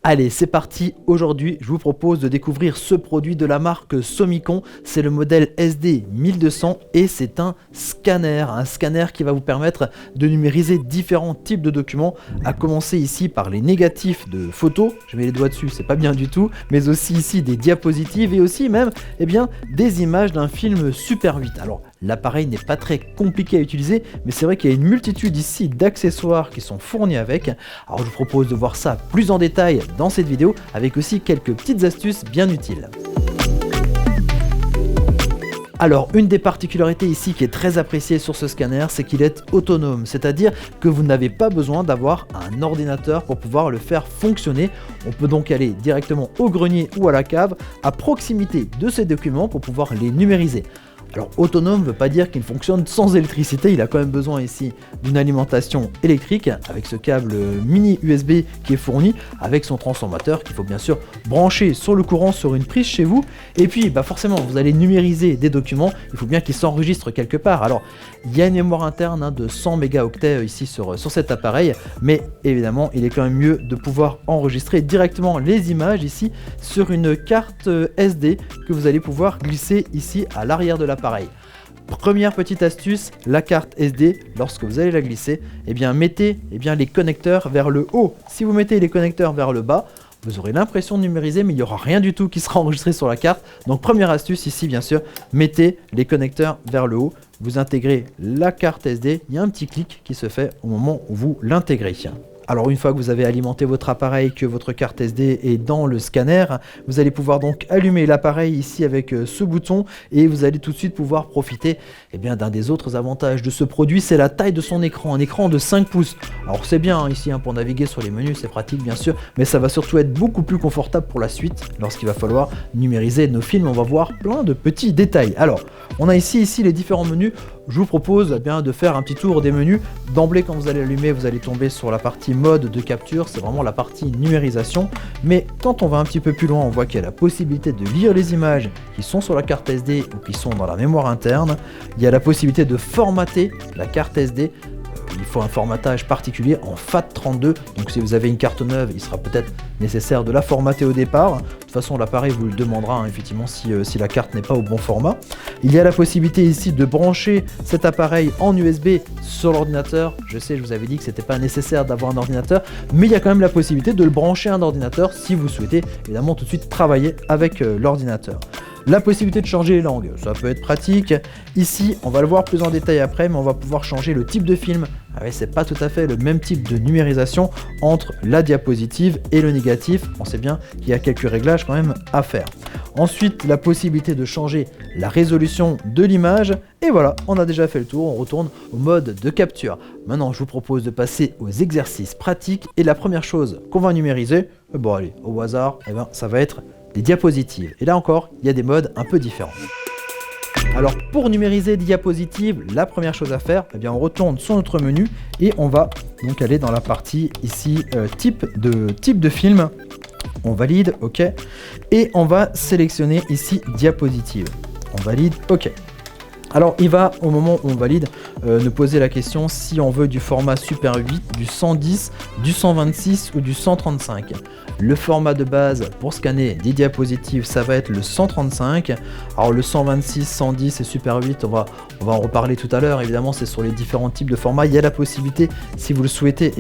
Allez, c'est parti. Aujourd'hui, je vous propose de découvrir ce produit de la marque Somicon. C'est le modèle SD 1200 et c'est un scanner qui va vous permettre de numériser différents types de documents, à commencer ici par les négatifs de photos. Je mets les doigts dessus, c'est pas bien du tout, mais aussi ici des diapositives et aussi même des images d'un film Super 8. Alors, l'appareil n'est pas très compliqué à utiliser, mais c'est vrai qu'il y a une multitude ici d'accessoires qui sont fournis avec. Alors je vous propose de voir ça plus en détail dans cette vidéo, avec aussi quelques petites astuces bien utiles. Alors, une des particularités ici qui est très appréciée sur ce scanner, c'est qu'il est autonome, c'est-à-dire que vous n'avez pas besoin d'avoir un ordinateur pour pouvoir le faire fonctionner. On peut donc aller directement au grenier ou à la cave, à proximité de ces documents pour pouvoir les numériser. Alors autonome ne veut pas dire qu'il fonctionne sans électricité, il a quand même besoin ici d'une alimentation électrique avec ce câble mini USB qui est fourni avec son transformateur qu'il faut bien sûr brancher sur le courant sur une prise chez vous. Et puis forcément vous allez numériser des documents, il faut bien qu'ils s'enregistrent quelque part. Alors il y a une mémoire interne de 100 mégaoctets ici sur cet appareil, mais évidemment il est quand même mieux de pouvoir enregistrer directement les images ici sur une carte SD que vous allez pouvoir glisser ici à l'arrière de l'appareil. Première petite astuce, la carte SD, lorsque vous allez la glisser, mettez les connecteurs vers le haut. Si vous mettez les connecteurs vers le bas, vous aurez l'impression de numériser, mais il n'y aura rien du tout qui sera enregistré sur la carte. Donc première astuce ici, bien sûr, mettez les connecteurs vers le haut. Vous intégrez la carte SD, il y a un petit clic qui se fait au moment où vous l'intégrez. Alors une fois que vous avez alimenté votre appareil, que votre carte SD est dans le scanner, vous allez pouvoir donc allumer l'appareil ici avec ce bouton et vous allez tout de suite pouvoir profiter d'un des autres avantages de ce produit, c'est la taille de son écran, un écran de 5 pouces. Alors c'est bien ici pour naviguer sur les menus, c'est pratique bien sûr, mais ça va surtout être beaucoup plus confortable pour la suite lorsqu'il va falloir numériser nos films. On va voir plein de petits détails. Alors on a ici les différents menus. Je vous propose de faire un petit tour des menus. D'emblée, quand vous allez allumer, vous allez tomber sur la partie mode de capture, c'est vraiment la partie numérisation. Mais quand on va un petit peu plus loin, on voit qu'il y a la possibilité de lire les images qui sont sur la carte SD ou qui sont dans la mémoire interne. Il y a la possibilité de formater la carte SD. Il faut un formatage particulier en FAT32, donc si vous avez une carte neuve, il sera peut-être nécessaire de la formater au départ. De toute façon, l'appareil vous le demandera effectivement si la carte n'est pas au bon format. Il y a la possibilité ici de brancher cet appareil en USB sur l'ordinateur. Je sais, je vous avais dit que c'était pas nécessaire d'avoir un ordinateur, mais il y a quand même la possibilité de le brancher à un ordinateur si vous souhaitez évidemment tout de suite travailler avec l'ordinateur. La possibilité de changer les langues, ça peut être pratique. Ici, on va le voir plus en détail après, mais on va pouvoir changer le type de film. C'est pas tout à fait le même type de numérisation entre la diapositive et le négatif. On sait bien qu'il y a quelques réglages quand même à faire. Ensuite, la possibilité de changer la résolution de l'image. Et voilà, on a déjà fait le tour, on retourne au mode de capture. Maintenant, je vous propose de passer aux exercices pratiques. Et la première chose qu'on va numériser, allez, au hasard, ça va être des diapositives. Et là encore, il y a des modes un peu différents. Alors pour numériser des diapositives, la première chose à faire, on retourne sur notre menu et on va donc aller dans la partie ici type de film. On valide, ok. Et on va sélectionner ici diapositive. On valide, ok. Alors il va, au moment où on valide, nous poser la question si on veut du format Super 8, du 110, du 126 ou du 135. Le format de base pour scanner des diapositives, ça va être le 135. Alors le 126, 110 et Super 8, on va en reparler tout à l'heure. Évidemment, c'est sur les différents types de formats. Il y a la possibilité, si vous le souhaitez,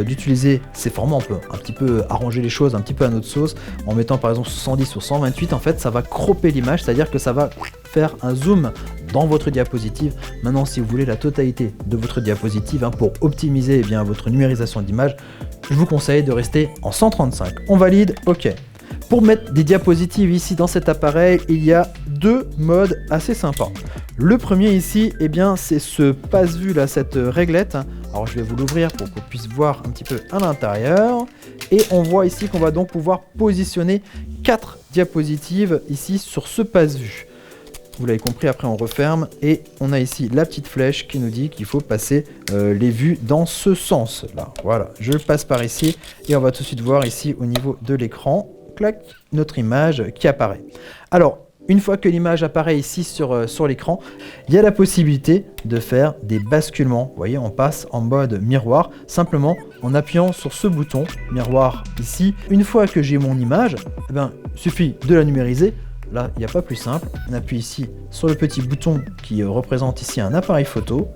d'utiliser ces formats. On peut un petit peu arranger les choses un petit peu à notre sauce en mettant par exemple 110 ou 128. En fait, ça va cropper l'image, c'est-à-dire que ça va faire un zoom dans votre diapositive. Maintenant, si vous voulez la totalité de votre diapositive pour optimiser votre numérisation d'image, je vous conseille de rester en 135. On valide, ok. Pour mettre des diapositives ici dans cet appareil, il y a deux modes assez sympas. Le premier ici, c'est ce passe-vue là, cette réglette. Alors je vais vous l'ouvrir pour qu'on puisse voir un petit peu à l'intérieur. Et on voit ici qu'on va donc pouvoir positionner 4 diapositives ici sur ce passe-vue. Vous l'avez compris, après on referme et on a ici la petite flèche qui nous dit qu'il faut passer les vues dans ce sens là. Voilà, je passe par ici et on va tout de suite voir ici au niveau de l'écran, clac, notre image qui apparaît. Alors Une fois que l'image apparaît ici sur l'écran, il y a la possibilité de faire des basculements. Vous voyez, on passe en mode miroir, simplement en appuyant sur ce bouton miroir ici. Une fois que j'ai mon image, eh ben, il suffit de la numériser. Là, il n'y a pas plus simple. On appuie ici sur le petit bouton qui représente ici un appareil photo.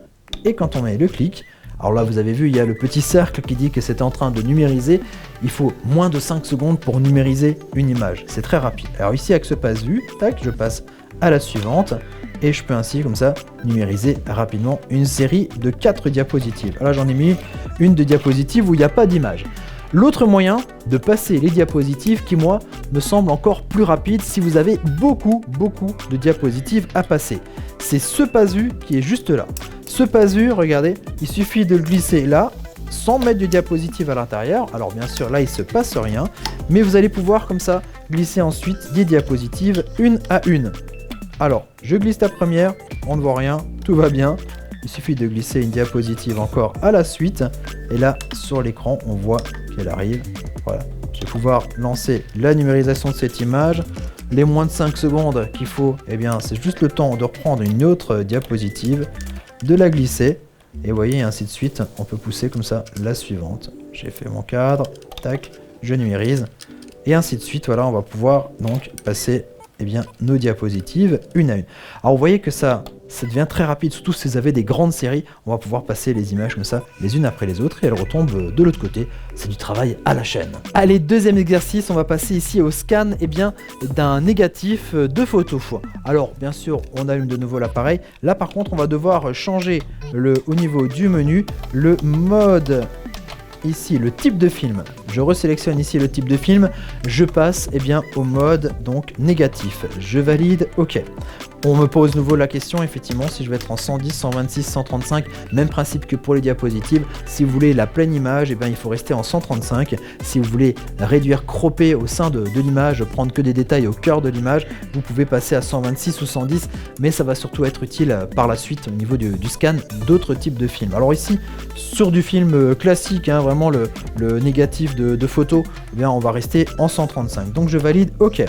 Et quand on met le clic, alors là, vous avez vu, il y a le petit cercle qui dit que c'est en train de numériser. Il faut moins de 5 secondes pour numériser une image. C'est très rapide. Alors ici, avec ce passe-vue, tac, je passe à la suivante. Et je peux ainsi, comme ça, numériser rapidement une série de 4 diapositives. Là, j'en ai mis une de diapositives où il n'y a pas d'image. L'autre moyen de passer les diapositives qui, moi, me semble encore plus rapide si vous avez beaucoup de diapositives à passer. C'est ce passe-vue qui est juste là. Ce passe-vue, regardez, il suffit de le glisser là, sans mettre de diapositive à l'intérieur. Alors bien sûr, là, il ne se passe rien, mais vous allez pouvoir comme ça glisser ensuite des diapositives une à une. Alors, je glisse la première, on ne voit rien, tout va bien. Il suffit de glisser une diapositive encore à la suite. Et là, sur l'écran, on voit qu'elle arrive. Voilà, je vais pouvoir lancer la numérisation de cette image. Les moins de 5 secondes qu'il faut, eh bien, c'est juste le temps de reprendre une autre diapositive, de la glisser, et vous voyez, ainsi de suite, on peut pousser comme ça la suivante. J'ai fait mon cadre, tac, je numérise, et ainsi de suite. Voilà, on va pouvoir donc passer nos diapositives une à une. Alors vous voyez que ça devient très rapide, surtout si vous avez des grandes séries, on va pouvoir passer les images comme ça, les unes après les autres, et elles retombent de l'autre côté. C'est du travail à la chaîne. Allez, deuxième exercice, on va passer ici au scan d'un négatif de photo. Alors bien sûr, on allume de nouveau l'appareil. Là par contre, on va devoir changer au niveau du menu, le mode. Ici le type de film, je resélectionne ici le type de film, je passe au mode donc négatif, je valide, ok. On me pose de nouveau la question, effectivement, si je vais être en 110, 126, 135, même principe que pour les diapositives. Si vous voulez la pleine image, il faut rester en 135. Si vous voulez réduire, cropper au sein de l'image, prendre que des détails au cœur de l'image, vous pouvez passer à 126 ou 110, mais ça va surtout être utile par la suite au niveau du scan d'autres types de films. Alors ici, sur du film classique, vraiment le négatif de photo, on va rester en 135. Donc je valide, ok.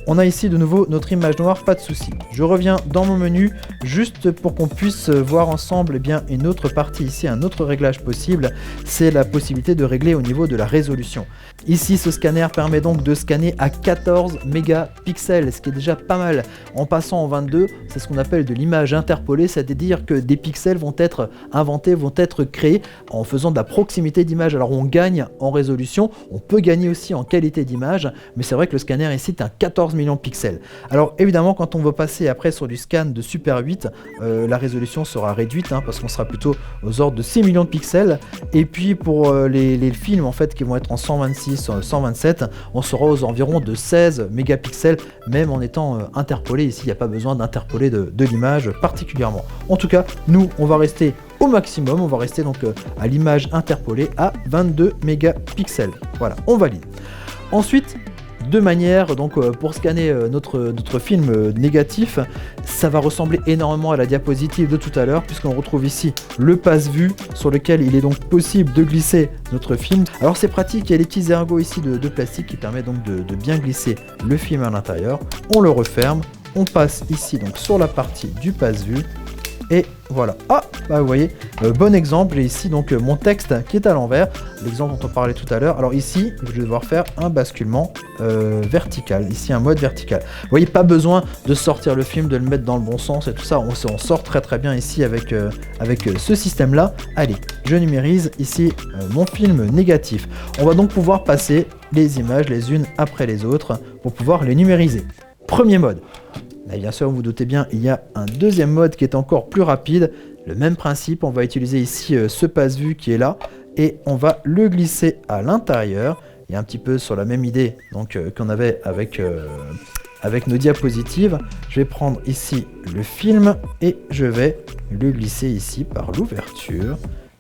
On a ici de nouveau notre image noire, pas de souci. Je reviens dans mon menu, juste pour qu'on puisse voir ensemble une autre partie ici, un autre réglage possible, c'est la possibilité de régler au niveau de la résolution. Ici, ce scanner permet donc de scanner à 14 mégapixels, ce qui est déjà pas mal. En passant en 22, c'est ce qu'on appelle de l'image interpolée, c'est-à-dire que des pixels vont être inventés, vont être créés en faisant de la proximité d'image. Alors on gagne en résolution, on peut gagner aussi en qualité d'image, mais c'est vrai que le scanner ici est un 14 millions de pixels. Alors évidemment, quand on va passer après sur du scan de Super 8, la résolution sera réduite, parce qu'on sera plutôt aux ordres de 6 millions de pixels. Et puis pour les films en fait qui vont être en 126, 127, on sera aux environs de 16 mégapixels, même en étant interpolé. Ici, il n'y a pas besoin d'interpoler de l'image particulièrement. En tout cas, nous, on va rester au maximum, on va rester donc à l'image interpolée à 22 mégapixels. Voilà, on valide. Ensuite, deux manières donc pour scanner notre film négatif. Ça va ressembler énormément à la diapositive de tout à l'heure, puisqu'on retrouve ici le passe-vue sur lequel il est donc possible de glisser notre film. Alors c'est pratique, il y a les petits ergots ici de plastique qui permettent donc de bien glisser le film à l'intérieur. On le referme, on passe ici donc sur la partie du passe-vue. Et voilà. Ah, bah vous voyez, bon exemple. Et ici donc mon texte qui est à l'envers, l'exemple dont on parlait tout à l'heure. Alors ici, je vais devoir faire un basculement vertical. Ici, un mode vertical. Vous voyez, pas besoin de sortir le film, de le mettre dans le bon sens et tout ça. On sort très bien ici avec ce système-là. Allez, je numérise ici mon film négatif. On va donc pouvoir passer les images les unes après les autres pour pouvoir les numériser. Premier mode. Et bien sûr, vous vous doutez bien, il y a un deuxième mode qui est encore plus rapide. Le même principe, on va utiliser ici ce passe-vue qui est là et on va le glisser à l'intérieur. Il y a un petit peu sur la même idée donc qu'on avait avec nos diapositives. Je vais prendre ici le film et je vais le glisser ici par l'ouverture.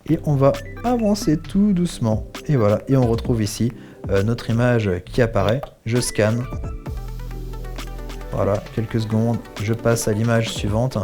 Et on va avancer tout doucement. Et voilà, et on retrouve ici notre image qui apparaît. Je scanne. Voilà, quelques secondes, je passe à l'image suivante.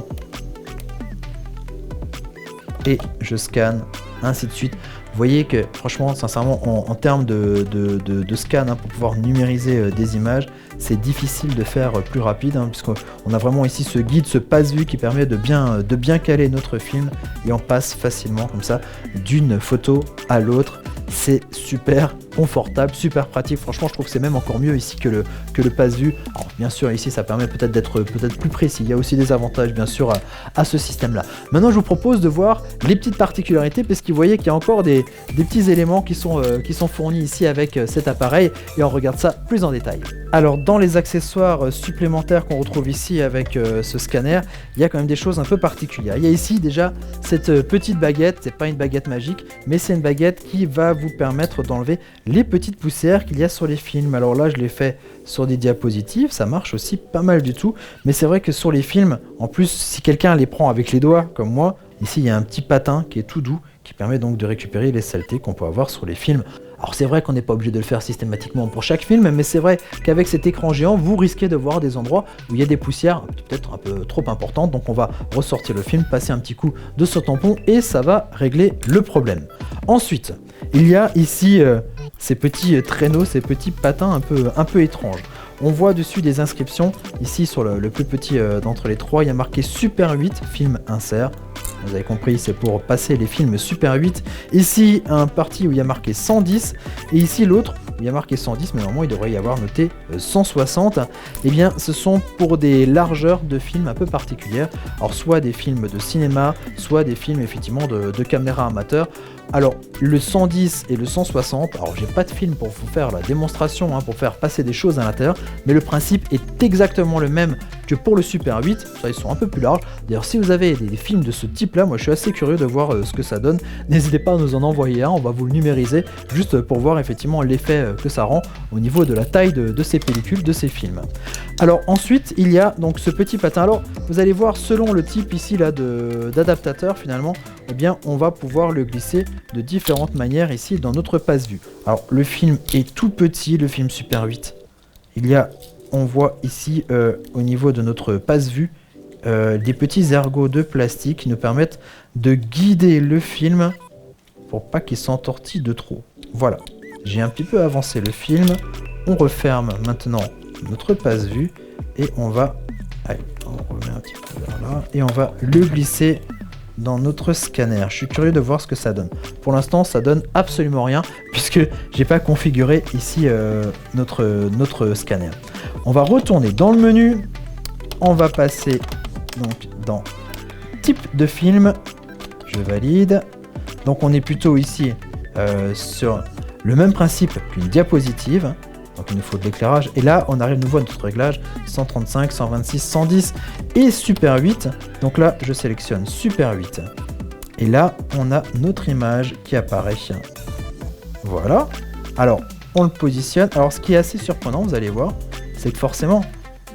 Et je scanne, ainsi de suite. Vous voyez que franchement, sincèrement, en termes de scan, hein, pour pouvoir numériser des images, c'est difficile de faire plus rapide, hein, puisqu'on a vraiment ici ce guide, ce passe-vue qui permet de bien caler notre film, et on passe facilement comme ça d'une photo à l'autre. C'est super confortable, super pratique. Franchement, je trouve que c'est même encore mieux ici que le passe-vue. Alors bien sûr, ici, ça permet peut-être d'être plus précis. Il y a aussi des avantages, bien sûr, à ce système-là. Maintenant, je vous propose de voir les petites particularités, parce que vous voyez qu'il y a encore des petits éléments qui sont fournis ici avec cet appareil, et on regarde ça plus en détail. Alors, dans les accessoires supplémentaires qu'on retrouve ici avec ce scanner, il y a quand même des choses un peu particulières. Il y a ici déjà cette petite baguette. C'est pas une baguette magique, mais c'est une baguette qui va vous permettre d'enlever les petites poussières qu'il y a sur les films. Alors là, je l'ai fait sur des diapositives, ça marche aussi pas mal du tout, mais c'est vrai que sur les films, en plus, si quelqu'un les prend avec les doigts comme moi, ici il y a un petit patin qui est tout doux, qui permet donc de récupérer les saletés qu'on peut avoir sur les films. Alors c'est vrai qu'on n'est pas obligé de le faire systématiquement pour chaque film, mais c'est vrai qu'avec cet écran géant, vous risquez de voir des endroits où il y a des poussières peut-être un peu trop importantes, donc on va ressortir le film, passer un petit coup de ce tampon, et ça va régler le problème. Ensuite, il y a ici ces petits traîneaux, ces petits patins un peu étranges. On voit dessus des inscriptions. Ici, sur le plus petit d'entre les trois, il y a marqué Super 8, film insert. Vous avez compris, c'est pour passer les films Super 8. Ici, un parti où il y a marqué 110. Et ici, l'autre où il y a marqué 110, mais normalement, il devrait y avoir noté 160. Eh bien, ce sont pour des largeurs de films un peu particulières. Alors, soit des films de cinéma, soit des films, effectivement, de caméra amateur. Alors, le 110 et le 160, alors j'ai pas de film pour vous faire la démonstration, hein, pour faire passer des choses à l'intérieur, mais le principe est exactement le même que pour le Super 8, ça ils sont un peu plus larges. D'ailleurs, si vous avez des films de ce type-là, moi je suis assez curieux de voir ce que ça donne. N'hésitez pas à nous en envoyer un, on va vous le numériser, juste pour voir effectivement l'effet que ça rend au niveau de la taille de ces pellicules, de ces films. Alors ensuite, il y a donc ce petit patin. Alors, vous allez voir, selon le type ici là d'adaptateur finalement, eh bien on va pouvoir le glisser de différentes manières ici dans notre passe-vue. Alors le film est tout petit, le film Super 8. On voit ici au niveau de notre passe-vue des petits ergots de plastique qui nous permettent de guider le film pour pas qu'il s'entortille de trop. Voilà, j'ai un petit peu avancé le film. On referme maintenant notre passe-vue et on va... Allez, on remet un petit peu vers là et on va le glisser dans notre scanner. Je suis curieux de voir ce que ça donne. Pour l'instant, ça donne absolument rien puisque j'ai pas configuré ici notre scanner. On va retourner dans le menu. On va passer donc dans type de film. Je valide. Donc on est plutôt ici sur le même principe qu'une diapositive. Donc il nous faut de l'éclairage. Et là, on arrive de nouveau à notre réglage 135, 126, 110 et Super 8. Donc là, je sélectionne Super 8. Et là, on a notre image qui apparaît. Voilà. Alors, on le positionne. Alors, ce qui est assez surprenant, vous allez voir, c'est que forcément,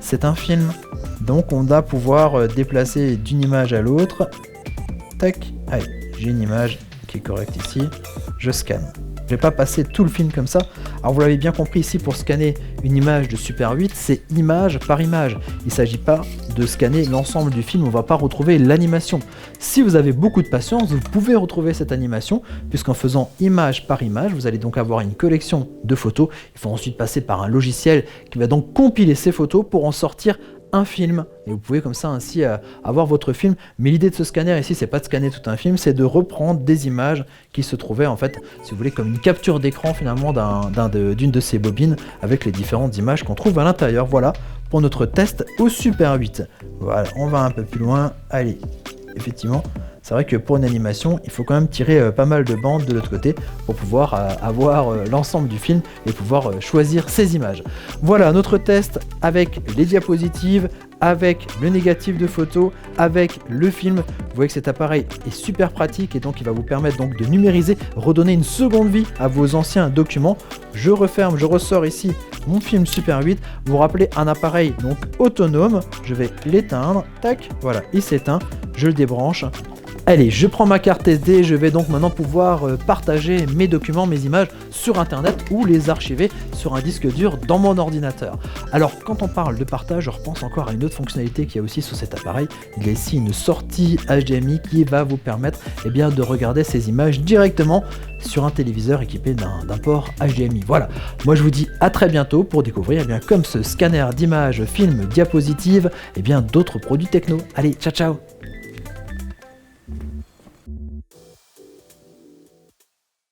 c'est un film. Donc, on va pouvoir déplacer d'une image à l'autre. Tac. Allez, j'ai une image qui est correcte ici. Je scanne. Je vais pas passer tout le film comme ça. Alors vous l'avez bien compris ici, pour scanner une image de Super 8, c'est image par image. Il ne s'agit pas de scanner l'ensemble du film, on ne va pas retrouver l'animation. Si vous avez beaucoup de patience, vous pouvez retrouver cette animation, puisqu'en faisant image par image, vous allez donc avoir une collection de photos. Il faut ensuite passer par un logiciel qui va donc compiler ces photos pour en sortir un film, et vous pouvez comme ça ainsi avoir votre film. Mais l'idée de ce scanner ici, c'est pas de scanner tout un film, c'est de reprendre des images qui se trouvaient en fait, si vous voulez, comme une capture d'écran finalement d'une de ces bobines avec les différentes images qu'on trouve à l'intérieur. Voilà pour notre test au Super 8. Voilà, on va un peu plus loin. Allez, effectivement, c'est vrai que pour une animation, il faut quand même tirer pas mal de bandes de l'autre côté pour pouvoir avoir l'ensemble du film et pouvoir choisir ses images. Voilà notre test avec les diapositives, avec le négatif de photo, avec le film. Vous voyez que cet appareil est super pratique et donc il va vous permettre donc de numériser, redonner une seconde vie à vos anciens documents. Je referme, je ressors ici mon film Super 8. Vous vous rappelez, un appareil donc autonome. Je vais l'éteindre, tac, voilà, il s'éteint, je le débranche. Allez, je prends ma carte SD, je vais donc maintenant pouvoir partager mes documents, mes images sur internet ou les archiver sur un disque dur dans mon ordinateur. Alors quand on parle de partage, je repense encore à une autre fonctionnalité qu'il y a aussi sur cet appareil. Il y a ici une sortie HDMI qui va vous permettre de regarder ces images directement sur un téléviseur équipé d'un port HDMI. Voilà, moi je vous dis à très bientôt pour découvrir comme ce scanner d'images, films, diapositives et d'autres produits techno. Allez, ciao ciao.